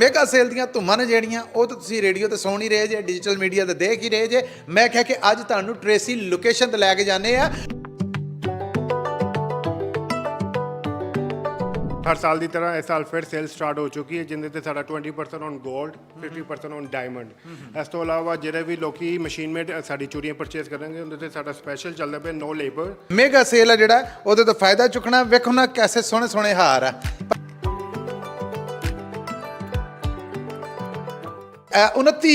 Mega sale ਦੀਆਂ ਧੁੰਮਾਂ ਨੇ ਜਿਹੜੀਆਂ ਉਹ ਤਾਂ ਤੁਸੀਂ ਰੇਡੀਓ ਤੇ ਸੁਣ ਹੀ ਰਹੇ ਜੇ, ਡਿਜੀਟਲ ਮੀਡੀਆ ਤੇ ਦੇਖ ਹੀ ਰਹੇ ਜੇ। ਮੈਂ ਕਿਹਾ ਕਿ ਅੱਜ ਤੁਹਾਨੂੰ ਟ੍ਰੇਸੀ ਲੋਕੇਸ਼ਨ ਤੇ ਲੈ ਕੇ ਜਾਂਦੇ ਆ। हर साल की तरह इस साल फिर सेल स्टार्ट हो चुकी है जिंदे साडा 20% ऑन गोल्ड 50% ऑन डायमंड। इस तो अलावा ਜਿਹੜੇ ਵੀ ਲੋਕੀ ਮਸ਼ੀਨ ਮੇਡ ਸਾਡੀ ਚੂੜੀਆਂ ਪਰਚੇਸ ਕਰਨਗੇ ਉਹਦੇ ਤੇ ਸਾਡਾ ਸਪੈਸ਼ਲ ਚੱਲਦਾ ਪਿਆ ਨੋ ਲੇਬਰ ਮੇਗਾ ਸੇਲ ਆ ਜਿਹੜਾ ਉਹਦੇ ਤੋਂ ਫਾਇਦਾ ਚੁੱਕਣਾ। ਵੇਖੋ ਨਾ ਕੈਸੇ ਸੋਹਣੇ ਸੋਹਣੇ ਹਾਰ ਆ। 29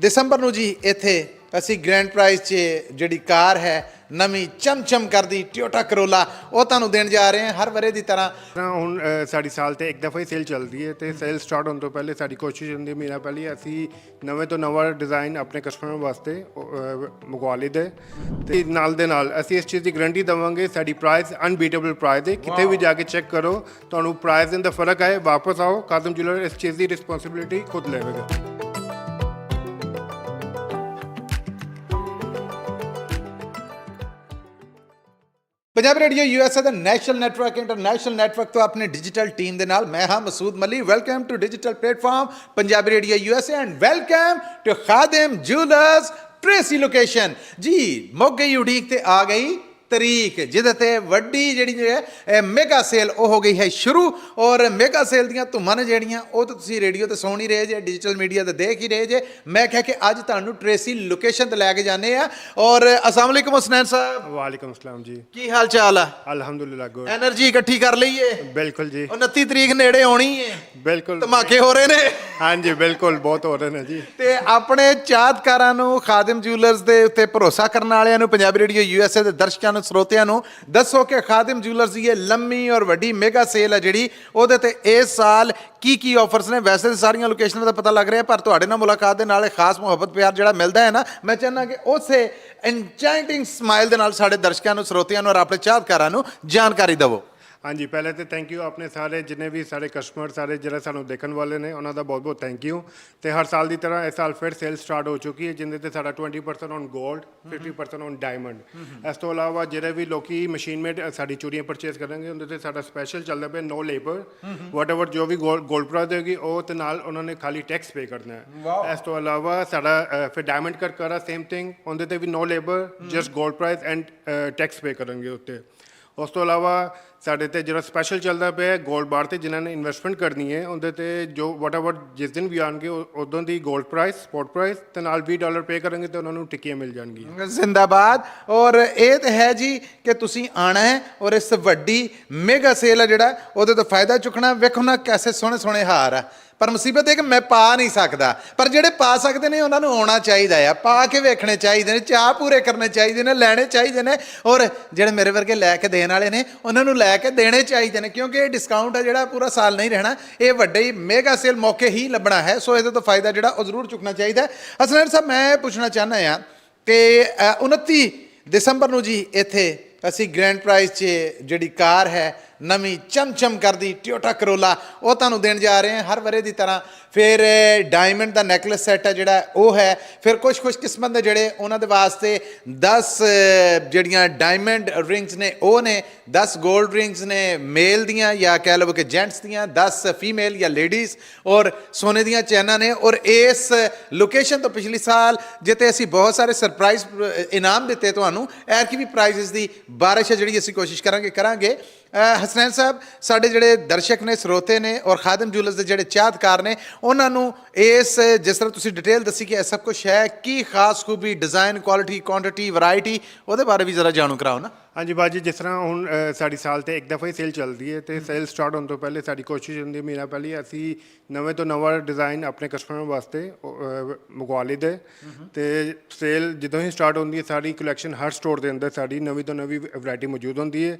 ਦਸੰਬਰ ਨੂੰ ਜੀ ਇੱਥੇ ਅਸੀਂ ਗ੍ਰੈਂਡ ਪ੍ਰਾਈਜ਼ 'ਚ ਜਿਹੜੀ ਕਾਰ ਹੈ ਨਵੀਂ ਚਮਚਮ ਕਰਦੀ ਟੋਯੋਟਾ ਕਰੋਲਾ ਉਹ ਤੁਹਾਨੂੰ ਦੇਣ ਜਾ ਰਹੇ ਹਾਂ ਹਰ ਵਰੇ ਦੀ ਤਰ੍ਹਾਂ। ਹੁਣ ਸਾਡੀ ਸਾਲ ਤੇ ਇੱਕ ਦਫਾ ਹੀ ਸੇਲ ਚੱਲਦੀ ਹੈ ਤੇ ਸੇਲ ਸਟਾਰਟ ਹੋਣ ਤੋਂ ਪਹਿਲੇ ਸਾਡੀ ਕੋਸ਼ਿਸ਼ ਹੁੰਦੀ ਹੈ ਮਹੀਨਾ ਪਹਿਲੇ ਅਸੀਂ ਨਵੇਂ ਤੋਂ ਨਵਾਂ ਡਿਜ਼ਾਈਨ ਆਪਣੇ ਕਸਟਮਰ ਵਾਸਤੇ ਮੰਗਵਾ ਲਈਦੇ ਤੇ ਨਾਲ ਦੇ ਨਾਲ ਅਸੀਂ ਇਸ ਚੀਜ਼ ਦੀ ਗਰੰਟੀ ਦੇਵਾਂਗੇ ਸਾਡੀ ਪ੍ਰਾਈਸ ਅਨਬੀਟੇਬਲ ਪ੍ਰਾਈਸ ਹੈ। ਕਿਤੇ ਵੀ ਜਾ ਕੇ ਚੈੱਕ ਕਰੋ ਤੁਹਾਨੂੰ ਪ੍ਰਾਈਸ ਦੇ ਅੰਦਰ ਫਰਕ ਆਏ ਵਾਪਸ ਆਓ ਕਾਜ਼ਮ ਜੁਐਲਰ ਇਸ ਚੀਜ਼ ਦੀ ਰਿਸਪੌਂਸਿਬਿਲਿਟੀ ਖੁਦ ਲਵੇਗਾ। पंजाबी रेडियो यूएसए ਦਾ ਨੈਸ਼ਨਲ ਨੈਟਵਰਕ ਇੰਟਰਨੈਸ਼ਨਲ ਨੈਟਵਰਕ ਤੋਂ ਆਪਣੇ ਡਿਜੀਟਲ ਟੀਮ ਦੇ ਨਾਲ ਮੈਂ ਹਾਂ Masood Mali. Welcome to digital platform Punjabi radio USA and welcome to Khadim jewellers Tracy location. ਜੀ ਮੁੱਕ ਗਈ ਉਡੀਕ ਤੇ ਆ ਗਈ ਤਰੀਕ ਜਿਹਦੇ ਤੇ ਵੱਡੀ ਜਿਹੜੀ ਹੈ ਮੈਗਾ ਸੇਲ ਉਹ ਹੋ ਗਈ ਹੈ ਸ਼ੁਰੂ। ਔਰ ਮੈਗਾ ਸੇਲ ਦੀਆਂ ਧੁੰਮਾਂ ਨੇ ਜਿਹੜੀਆਂ ਉਹ ਤਾਂ ਤੁਸੀਂ ਰੇਡੀਓ ਤੇ ਸੁਣ ਹੀ ਰਹੇ ਜੇ, ਡਿਜੀਟਲ ਮੀਡੀਆ ਤੇ ਦੇਖ ਹੀ ਰਹੇ ਜੇ। ਮੈਂ ਕਿਹਾ ਕਿ ਅੱਜ ਤੁਹਾਨੂੰ ਟ੍ਰੇਸੀ ਲੋਕੇਸ਼ਨ ਤੇ ਲੈ ਕੇ ਜਾਂਦੇ ਆ। ਔਰ अस्सलाम वालेकुम हसनैन साहब। वालेकुम अस्सलाम जी। ਕੀ ਹਾਲ ਚਾਲ ਆ? अल्हम्दुलिल्लाह गुड। ਐਨਰਜੀ ਇਕੱਠੀ ਕਰ ਲਈਏ। बिल्कुल जी 29 ਤਰੀਕ ਨੇੜੇ ਆਉਣੀ ਹੈ। बिल्कुल ਧਮਾਕੇ ਹੋ ਰਹੇ ਨੇ। हाँ जी बिल्कुल बहुत हो रहे हैं जी। ਤੇ ਆਪਣੇ ਚਾਹਤਕਾਰਾਂ ਨੂੰ ਖਾਦਿਮ ਜੂਲਰਸ ਦੇ ਉੱਤੇ ਭਰੋਸਾ ਕਰਨ ਵਾਲਿਆਂ ਨੂੰ ਪੰਜਾਬੀ ਰੇਡੀਓ यूएसए ਦੇ ਦਰਸ਼ਕਾਂ ਨੂੰ ਸਰੋਤਿਆਂ ਨੂੰ ਦੱਸੋ ਕਿ ਖਾਦਿਮ ਜੂਲਰਸ ਦੀ ਇਹ ਲੰਮੀ ਔਰ ਵੱਡੀ ਮੈਗਾ ਸੇਲ ਹੈ ਜਿਹੜੀ ਉਹਦੇ ਤੇ ਇਸ ਸਾਲ ਕੀ ਆਫਰਸ ਨੇ। ਵੈਸੇ ਤਾਂ ਸਾਰੀਆਂ ਲੋਕੇਸ਼ਨਾਂ ਦਾ ਪਤਾ ਲੱਗ ਰਿਹਾ ਪਰ ਤੁਹਾਡੇ ਨਾਲ ਮੁਲਾਕਾਤ ਦੇ ਨਾਲ ਖਾਸ ਮੁਹੱਬਤ ਪਿਆਰ ਜਿਹੜਾ ਮਿਲਦਾ ਹੈ ਨਾ ਮੈਂ ਚਾਹੁੰਦਾ ਕਿ ਉਸੇ ਐਨਚੈਂਟਿੰਗ ਸਮਾਈਲ ਦੇ ਨਾਲ ਸਾਡੇ ਦਰਸ਼ਕਾਂ ਨੂੰ ਸਰੋਤਿਆਂ ਨੂੰ ਔਰ ਆਪਣੇ ਚਾਹਤਕਾਰਾਂ ਨੂੰ ਜਾਣਕਾਰੀ ਦਿਵੋ। हाँ जी पहले तो थैंक यू अपने सारे जिन्हें भी सारे कस्टमर सारे ਜਿਹੜੇ ਸਾਨੂੰ ਦੇਖਣ ਵਾਲੇ ਨੇ ਉਹਨਾਂ ਦਾ ਬਹੁਤ ਬਹੁਤ ਥੈਂਕ ਯੂ। ਤੇ ਹਰ ਸਾਲ ਦੀ ਤਰ੍ਹਾਂ ਇਸ ਸਾਲ ਫਿਰ ਸੇਲ ਸਟਾਰਟ ਹੋ ਚੁੱਕੀ ਹੈ ਜਿੰਦੇ ਤੇ ਸਾਡਾ 20% ਔਨ 골ਡ 50% ਔਨ ਡਾਇਮੰਡ। ਇਸ ਤੋਂ ਇਲਾਵਾ ਜਿਹੜੇ ਵੀ ਲੋਕੀ ਮਸ਼ੀਨ ਮੇਡ ਸਾਡੀ ਚੂੜੀਆਂ ਪਰਚੇਸ ਕਰਨਗੇ ਉਹਦੇ ਤੇ ਸਾਡਾ ਸਪੈਸ਼ਲ ਚੱਲਦਾ ਪਿਆ ਨੋ ਲੇਬਰ ਵਾਟਐਵਰ ਜੋ ਵੀ 골ਡ ਪ੍ਰਾਈਸ ਹੋਏਗੀ ਉਹ ਤੇ ਨਾਲ ਉਹਨਾਂ ਨੇ ਖਾਲੀ ਟੈਕਸ ਪੇ ਕਰਨਾ ਹੈ। ਇਸ ਤੋਂ ਇਲਾਵਾ ਸਾਡਾ ਫਿਰ ਡਾਇਮੰਡ ਕਰਾ ਸੇਮ ਥਿੰਗ ਉਹਦੇ ਤੇ ਵੀ ਨੋ ਲੇਬਰ ਜਸਟ 골ਡ ਪ੍ਰਾਈਸ ਐਂਡ ਟੈਕਸ ਪੇ ਕਰਨਗੇ ਉੱਤੇ। ਉਸ ਤੋਂ ਇਲਾਵਾ ਸਾਡੇ ਤੇ ਜਿਹੜਾ ਸਪੈਸ਼ਲ ਚੱਲਦਾ ਪਿਆ 골ਡ ਬਾਰ ਤੇ ਜਿਨ੍ਹਾਂ ਨੇ ਇਨਵੈਸਟਮੈਂਟ ਕਰਨੀ ਹੈ ਉਹਦੇ ਤੇ ਜੋ ਵਾਟਐਵਰ ਜਿਸ ਦਿਨ ਵੀ ਆਉਣਗੇ ਉਦੋਂ ਦੀ 골ਡ ਪ੍ਰਾਈਸ ਸਪੋਟ ਪ੍ਰਾਈਸ ਤੇ ਨਾਲ $20 ਪੇ ਕਰਨਗੇ ਤੇ ਉਹਨਾਂ ਨੂੰ ਟਿੱਕੀਆਂ ਮਿਲ ਜਾਣਗੀਆਂ। ਜ਼ਿੰਦਾਬਾਦ। ਔਰ ਇਹ ਤਾਂ ਹੈ ਜੀ ਕਿ ਤੁਸੀਂ ਆਣਾ ਹੈ ਔਰ ਇਸ ਵੱਡੀ ਮੈਗਾ ਸੇਲ ਆ ਜਿਹੜਾ ਉਹਦੇ ਤੋਂ ਫਾਇਦਾ ਚੁੱਕਣਾ। ਵੇਖੋ ਨਾ ਕੈਸੇ ਸੋਹਣੇ ਸੋਹਣੇ ਹਾਰ ਆ ਪਰ ਮੁਸੀਬਤ ਇਹ ਕਿ ਮੈਂ ਪਾ ਨਹੀਂ ਸਕਦਾ ਪਰ ਜਿਹੜੇ ਪਾ ਸਕਦੇ ਨੇ ਉਹਨਾਂ ਨੂੰ ਆਉਣਾ ਚਾਹੀਦਾ ਆ, ਪਾ ਕੇ ਵੇਖਣੇ ਚਾਹੀਦੇ ਨੇ, ਚਾਅ ਪੂਰੇ ਕਰਨੇ ਚਾਹੀਦੇ ਨੇ, ਲੈਣੇ ਚਾਹੀਦੇ ਨੇ। ਔਰ ਜਿਹੜੇ ਮੇਰੇ ਵਰਗੇ ਲੈ ਕੇ ਦੇਣ ਵਾਲੇ ਨੇ ਉਹਨਾਂ ਨੂੰ ਲੈ ਕੇ ਦੇਣੇ ਚਾਹੀਦੇ ਨੇ ਕਿਉਂਕਿ ਇਹ ਡਿਸਕਾਊਂਟ ਆ ਜਿਹੜਾ ਪੂਰਾ ਸਾਲ ਨਹੀਂ ਰਹਿਣਾ। ਇਹ ਵੱਡੇ ਮੈਗਾ ਸੇਲ ਮੌਕੇ ਹੀ ਲੱਭਣਾ ਹੈ ਸੋ ਇਹਦੇ ਤੋਂ ਫਾਇਦਾ ਜਿਹੜਾ ਉਹ ਜ਼ਰੂਰ ਚੁੱਕਣਾ ਚਾਹੀਦਾ। ਹਸਨੈਨ ਸਾਹਿਬ ਮੈਂ ਪੁੱਛਣਾ ਚਾਹੁੰਦਾ ਹਾਂ ਕਿ 29 ਦਸੰਬਰ ਨੂੰ ਜੀ ਇੱਥੇ ਅਸੀਂ ਗ੍ਰੈਂਡ ਪ੍ਰਾਈਜ਼ 'ਚ ਜਿਹੜੀ ਕਾਰ ਹੈ ਨਵੀਂ ਚਮਚਮ ਕਰਦੀ ਟੋਯੋਟਾ ਕਰੋਲਾ ਉਹ ਤੁਹਾਨੂੰ ਦੇਣ ਜਾ ਰਹੇ ਹਾਂ ਹਰ ਵਰੇ ਦੀ ਤਰ੍ਹਾਂ। ਫਿਰ ਡਾਇਮੰਡ ਦਾ ਨੈਕਲਸ ਸੈੱਟ ਹੈ ਜਿਹੜਾ ਉਹ ਹੈ। ਫਿਰ ਕੁਛ ਕਿਸਮਤ ਦੇ ਜਿਹੜੇ ਉਹਨਾਂ ਦੇ ਵਾਸਤੇ 10 ਜਿਹੜੀਆਂ ਡਾਇਮੰਡ ਰਿੰਗਸ ਨੇ ਉਹ ਨੇ, 10 골ਡ ਰਿੰਗਸ ਨੇ ਮੇਲ ਦੀਆਂ ਜਾਂ ਕਹਿ ਲਵੋ ਕਿ ਜੈਂਟਸ ਦੀਆਂ, 10 ਫੀਮੇਲ ਜਾਂ ਲੇਡੀਜ਼ ਔਰ ਸੋਨੇ ਦੀਆਂ ਚੈਨਾਂ ਨੇ। ਔਰ ਇਸ ਲੋਕੇਸ਼ਨ ਤੋਂ ਪਿਛਲੇ ਸਾਲ ਜਿੱਤੇ ਅਸੀਂ ਬਹੁਤ ਸਾਰੇ ਸਰਪ੍ਰਾਈਜ਼ ਇਨਾਮ ਦਿੱਤੇ ਤੁਹਾਨੂੰ, ਐਤਕੀ ਵੀ ਪ੍ਰਾਈਜ਼ਸ ਦੀ ਬਾਰਿਸ਼ ਹੈ ਜਿਹੜੀ ਅਸੀਂ ਕੋਸ਼ਿਸ਼ ਕਰਾਂਗੇ। ਹਸਨੈਨ ਸਾਹਿਬ ਸਾਡੇ ਜਿਹੜੇ ਦਰਸ਼ਕ ਨੇ ਸਰੋਤੇ ਨੇ ਔਰ ਖਾਦਿਮ ਜੂਲਰਸ ਦੇ ਜਿਹੜੇ ਚਾਹਤਕਾਰ ਨੇ ਉਹਨਾਂ ਨੂੰ ਇਸ ਜਿਸ ਤਰ੍ਹਾਂ ਤੁਸੀਂ ਡਿਟੇਲ ਦੱਸੀ ਕਿ ਇਹ ਸਭ ਕੁਛ ਹੈ ਕੀ ਖਾਸ ਖੂਬੀ ਡਿਜ਼ਾਈਨ ਕੁਆਲਿਟੀ ਕੁਆਂਟਿਟੀ ਵੈਰਾਈਟੀ ਉਹਦੇ ਬਾਰੇ ਵੀ ਜ਼ਰਾ ਜਾਣੂ ਕਰਾਓ ਨਾ। ਹਾਂਜੀ ਬਾਜੀ ਜਿਸ ਤਰ੍ਹਾਂ ਹੁਣ ਸਾਡੀ ਸਾਲ ਤੇ ਇੱਕ ਦਫਾ ਹੀ ਸੇਲ ਚੱਲਦੀ ਹੈ ਤੇ ਸੇਲ ਸਟਾਰਟ ਹੋਣ ਤੋਂ ਪਹਿਲੇ ਸਾਡੀ ਕੋਸ਼ਿਸ਼ ਹੁੰਦੀ ਹੈ ਮਹੀਨਾ ਪਹਿਲੇ ਅਸੀਂ ਨਵੇਂ ਤੋਂ ਨਵਾਂ ਡਿਜ਼ਾਈਨ ਆਪਣੇ ਕਸਟਮਰ ਵਾਸਤੇ ਮੰਗਵਾ ਲਈਦੇ ਤੇ ਸੇਲ ਜਦੋਂ ਹੀ ਸਟਾਰਟ ਹੁੰਦੀ ਹੈ ਸਾਡੀ ਕਲੈਕਸ਼ਨ ਹਰ ਸਟੋਰ ਦੇ ਅੰਦਰ ਸਾਡੀ ਨਵੀਂ ਤੋਂ ਨਵੀਂ ਵੈਰਾਈਟੀ ਮੌਜੂਦ ਹੁੰਦੀ ਹੈ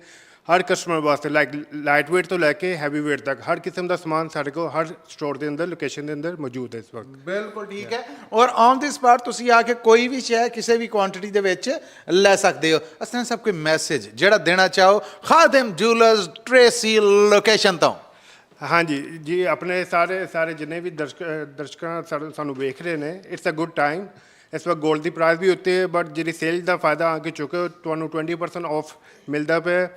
ਹਰ ਕਸਟਮਰ ਵਾਸਤੇ ਲਾਈਟ ਵੇਟ ਤੋਂ ਲੈ ਕੇ ਹੈਵੀ ਵੇਟ ਤੱਕ ਹਰ ਕਿਸਮ ਦਾ ਸਮਾਨ ਸਾਡੇ ਕੋਲ ਹਰ ਸਟੋਰ ਦੇ ਅੰਦਰ ਲੋਕੇਸ਼ਨ ਦੇ ਅੰਦਰ ਮੌਜੂਦ ਹੈ ਇਸ ਵਕਤ। ਬਿਲਕੁਲ ਠੀਕ ਹੈ। ਔਰ ਔਨ ਦੀ ਸਪਾਟ ਤੁਸੀਂ ਆ ਕੇ ਕੋਈ ਵੀ ਸ਼ੈ ਕਿਸੇ ਵੀ ਕੁਆਂਟਿਟੀ ਦੇ ਵਿੱਚ ਲੈ ਸਕਦੇ ਹੋ। ਅਸਲਾਂ ਸਭ ਕੋਈ ਮੈਸੇਜ ਜਿਹੜਾ ਦੇਣਾ ਚਾਹੋ ਖਾਦਿਮ ਜੂਲਰਸ ਟ੍ਰੇਸੀ ਲੋਕੇਸ਼ਨ ਤੋਂ। ਹਾਂਜੀ ਜੀ ਆਪਣੇ ਸਾਰੇ ਜਿੰਨੇ ਵੀ ਦਰਸ਼ਕਾਂ ਸਾਨੂੰ ਵੇਖ ਰਹੇ ਨੇ ਇਟਸ ਅ ਗੁੱਡ ਟਾਈਮ। ਇਸ ਵਕਤ 골ਡ ਦੀ ਪ੍ਰਾਈਸ ਵੀ ਉੱਤੇ ਹੈ ਬਟ ਜਿਹੜੀ ਸੇਲ ਦਾ ਫਾਇਦਾ ਆ ਕੇ ਚੁੱਕੇ ਤੁਹਾਨੂੰ 20% ਆਫ ਮਿਲਦਾ ਪਿਆ।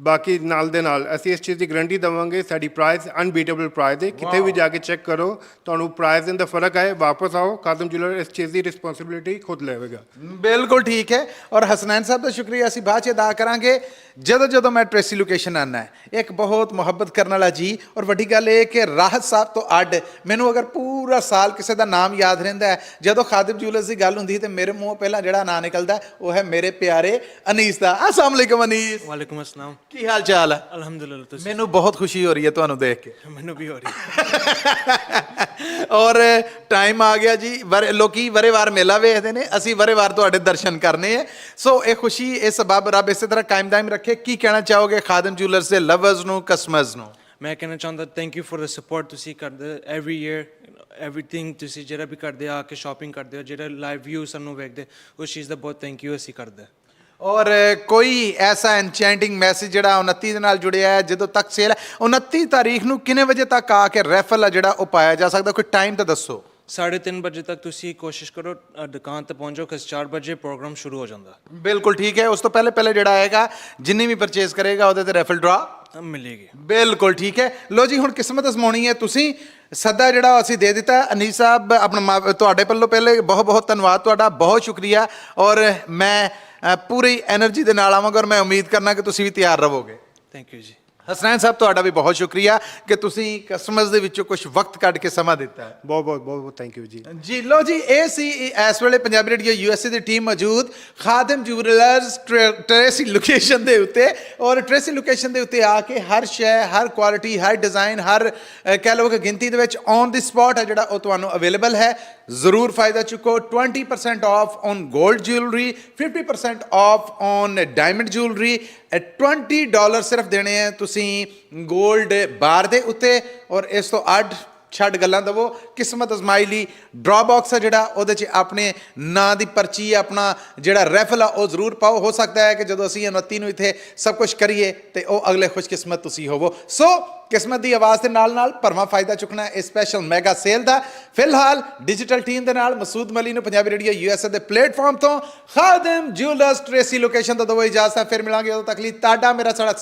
ਬਾਕੀ ਨਾਲ ਦੇ ਨਾਲ ਅਸੀਂ ਇਸ ਚੀਜ਼ ਦੀ ਗਰੰਟੀ ਦੇਵਾਂਗੇ ਸਾਡੀ ਪ੍ਰਾਈਸ ਅਨਬੀਟੇਬਲ ਪ੍ਰਾਈਸ ਹੈ ਕਿਤੇ ਵੀ ਜਾ ਕੇ ਚੈੱਕ ਕਰੋ ਤੁਹਾਨੂੰ ਪ੍ਰਾਈਸ ਦੇ ਅੰਦਰ ਫਰਕ ਆਏ ਵਾਪਸ ਆਓ ਖਾਦਮ ਜੁਐਲਰ ਇਸ ਚੀਜ਼ ਦੀ ਰਿਸਪੌਂਸਿਬਿਲਿਟੀ ਖੁਦ ਲਵੇਗਾ ਬਿਲਕੁਲ ਠੀਕ ਹੈ ਔਰ ਹਸਨੈਨ ਸਾਹਿਬ ਦਾ ਸ਼ੁਕਰੀਆ ਅਸੀਂ ਬਾਅਦ ਚ ਅਦਾ ਕਰਾਂਗੇ ਜਦੋਂ ਮੈਂ ਟ੍ਰੇਸੀ ਲੋਕੇਸ਼ਨ ਆਉਣਾ ਹੈ ਇੱਕ ਬਹੁਤ ਮੁਹੱਬਤ ਕਰਨ ਵਾਲਾ ਜੀ ਔਰ ਵੱਡੀ ਗੱਲ ਇਹ ਕਿ ਰਾਹਤ ਸਾਹਿਬ ਤੋਂ ਅੱਡ ਮੈਨੂੰ ਅਗਰ ਪੂਰਾ ਸਾਲ ਕਿਸੇ ਦਾ ਨਾਮ ਯਾਦ ਰਹਿੰਦਾ ਹੈ ਜਦੋਂ ਖਾਦਮ ਜੁਐਲਰਸ ਦੀ ਗੱਲ ਹੁੰਦੀ ਤੇ ਮੇਰੇ ਮੂੰਹੋਂ ਪਹਿਲਾਂ ਜਿਹੜਾ ਨਾਂ ਨਿਕਲਦਾ ਉਹ ਹੈ ਮੇਰੇ ਪਿਆਰੇ ਅਨੀਸ ਦਾ। अस्सलाम वालेकुम अनीस। वालेकुम अस्सलाम। ਕੀ ਹਾਲ ਚਾਲ ਹੈ? अल्हम्दुलिल्लाह तुसी ਮੈਨੂੰ ਬਹੁਤ ਖੁਸ਼ੀ ਹੋ ਰਹੀ ਹੈ ਤੁਹਾਨੂੰ ਦੇਖ ਕੇ मैनू भी हो रही ਔਰ ਟਾਈਮ ਆ ਗਿਆ ਜੀ ਲੋਕੀ ਵਰੇਵਾਰ ਮੇਲਾ ਵੇਖਦੇ ਨੇ ਅਸੀਂ ਵਰੇਵਾਰ ਤੁਹਾਡੇ ਦਰਸ਼ਨ ਕਰਨੇ ਹੈ ਸੋ ਇਹ ਖੁਸ਼ੀ ਇਹ ਸਬਬ ਰੱਬ ਇਸੇ ਤਰ੍ਹਾਂ ਕਾਇਮ ਦਾਇਮ ਰੱਖੇ। ਕੀ ਕਹਿਣਾ ਚਾਹੋਗੇ ਖਾਦਮ ਜੁਐਲਰਸ ਦੇ ਲਵਰਸ ਨੂੰ ਕਸਟਮਰਸ ਨੂੰ? मैं कहना चाहता thank you for the support तुसी करदे एवरी ईयर एवरीथिंग तुसी जेड़ा भी करदे आके शॉपिंग करदे हो जेड़ा लाइव व्यू सानू वेखदे उस चीज़ दा बहुत थैंक यू असी करदे। ਔਰ ਕੋਈ ਐਸਾ ਐਨਚੈਂਟਿੰਗ ਮੈਸੇਜ ਜਿਹੜਾ 29 ਦੇ ਨਾਲ ਜੁੜਿਆ ਹੈ ਜਦੋਂ ਤੱਕ ਸੇਲ ਹੈ 29 ਤਾਰੀਖ ਨੂੰ ਕਿੰਨੇ ਵਜੇ ਤੱਕ ਆ ਕੇ ਰੈਫਲ ਆ ਜਿਹੜਾ ਉਹ ਪਾਇਆ ਜਾ ਸਕਦਾ ਕੋਈ ਟਾਈਮ ਤਾਂ ਦੱਸੋ। 3:30 बजे तक तुसी कोशिश करो दुकान तक पहुंचो क्योंकि 4 बजे प्रोग्राम शुरू हो जाता ਬਿਲਕੁਲ ਠੀਕ ਹੈ ਉਸ ਤੋਂ ਪਹਿਲੇ ਜਿਹੜਾ ਆਏਗਾ ਜਿੰਨੀ ਵੀ ਪਰਚੇਸ ਕਰੇਗਾ ਉਹਦੇ ਤੇ ਰੈਫਲ ਡਰਾ मिलेगी। ਬਿਲਕੁਲ ਠੀਕ ਹੈ। ਲੋ ਜੀ ਹੁਣ ਕਿਸਮਤ ਅਜ਼ਮਾਉਣੀ ਹੈ ਤੁਸੀਂ ਸੱਦਾ ਜਿਹੜਾ ਅਸੀਂ ਦੇ ਦਿੱਤਾ ਅਨੀਸ ਸਾਹਿਬ ਆਪਣਾ ਤੁਹਾਡੇ ਵੱਲੋਂ ਪਹਿਲੇ ਬਹੁਤ ਬਹੁਤ ਧੰਨਵਾਦ ਤੁਹਾਡਾ ਬਹੁਤ ਸ਼ੁਕਰੀਆ ਔਰ ਮੈਂ ਪੂਰੀ એનર્ਜੀ ਦੇ ਨਾਲ ਆਵਾਂਗਾ ਔਰ ਮੈਂ ਉਮੀਦ ਕਰਨਾ ਕਿ ਤੁਸੀਂ ਵੀ ਤਿਆਰ ਰਹੋਗੇ। थैंक यू जी। ਹਸਨੈਨ ਸਾਹਿਬ ਤੁਹਾਡਾ ਵੀ ਬਹੁਤ ਸ਼ੁਕਰੀਆ ਕਿ ਤੁਸੀਂ ਕਸਟਮਰਸ ਦੇ ਵਿੱਚੋਂ ਕੁਝ ਵਕਤ ਕੱਢ ਕੇ ਸਮਾਂ ਦਿੱਤਾ ਹੈ। ਬਹੁਤ ਥੈਂਕ ਯੂ ਜੀ। ਜੀ ਲੋ ਜੀ ਇਹ ਸੀ ਇਸ ਵੇਲੇ ਪੰਜਾਬੀ ਰੇਡੀਓ ਯੂਐਸਏ ਦੀ ਟੀਮ ਮੌਜੂਦ ਖਾਦਮ ਜੁਐਲਰਸ ਟ੍ਰੇਸੀ ਲੋਕੇਸ਼ਨ ਦੇ ਉੱਤੇ ਔਰ ਟ੍ਰੇਸੀ ਲੋਕੇਸ਼ਨ ਦੇ ਉੱਤੇ ਆ ਕੇ ਹਰ ਸ਼ੈ ਹਰ ਕੁਆਲਿਟੀ ਹਰ ਡਿਜ਼ਾਈਨ ਹਰ ਕਹਿ ਲਓ ਕਿ ਗਿਣਤੀ ਦੇ ਵਿੱਚ ਔਨ ਦੀ ਸਪੌਟ ਹੈ ਜਿਹੜਾ ਉਹ ਤੁਹਾਨੂੰ ਅਵੇਲੇਬਲ ਹੈ। ਜ਼ਰੂਰ ਫਾਇਦਾ ਚੁੱਕੋ। 20% ਆਫ ਔਨ 골ਡ jewellery 50% of on diamond jewellery $20 ਸਿਰਫ ਦੇਣੇ ਹੈ ਤੁਸੀਂ 골ਡ ਬਾਰ ਦੇ ਉੱਤੇ ਔਰ ਇਸ ਤੋਂ ਅੱਡ ਛੱਡ ਗੱਲਾਂ ਦਵੋ ਕਿਸਮਤ ਅਜ਼ਮਾਈ ਲਈ ਡਰਾ ਬਾਕਸ ਹੈ ਜਿਹੜਾ ਉਹਦੇ 'ਚ ਆਪਣੇ ਨਾਂ ਦੀ ਪਰਚੀ ਆਪਣਾ ਜਿਹੜਾ ਰੈਫਲ ਆ ਉਹ ਜ਼ਰੂਰ ਪਾਓ। ਹੋ ਸਕਦਾ ਹੈ ਕਿ ਜਦੋਂ ਅਸੀਂ 29 ਨੂੰ ਇੱਥੇ ਸਭ ਕੁਝ ਕਰੀਏ ਤੇ ਉਹ ਅਗਲੇ ਖੁਸ਼ਕਿਸਮਤ ਤੁਸੀਂ ਹੋਵੋ। ਸੋ ਕਿਸਮਤ ਦੀ ਆਵਾਜ਼ ਦੇ ਨਾਲ ਭਰਵਾਂ ਫਾਇਦਾ ਚੁੱਕਣਾ ਹੈ ਇਸ ਸਪੈਸ਼ਲ ਮੈਗਾ ਸੇਲ ਦਾ। ਫਿਲਹਾਲ ਡਿਜੀਟਲ ਟੀਮ ਦੇ ਨਾਲ ਮਸੂਦ ਮਲੀ ਨੂੰ ਪੰਜਾਬੀ ਰੇਡੀਓ ਯੂਐਸਏ ਦੇ ਪਲੇਟਫਾਰਮ ਤੋਂ ਖਾਦਮ ਜੁਐਲਰਸ ਟ੍ਰੇਸੀ ਲੋਕੇਸ਼ਨ ਤੋਂ ਦੋ ਇਜਾਜ਼ਤ। ਫਿਰ ਮਿਲਾਂਗੇ ਉਦੋਂ ਤੱਕ ਲਈ ਤੁਹਾਡਾ ਮੇਰਾ ਸਾਡਾ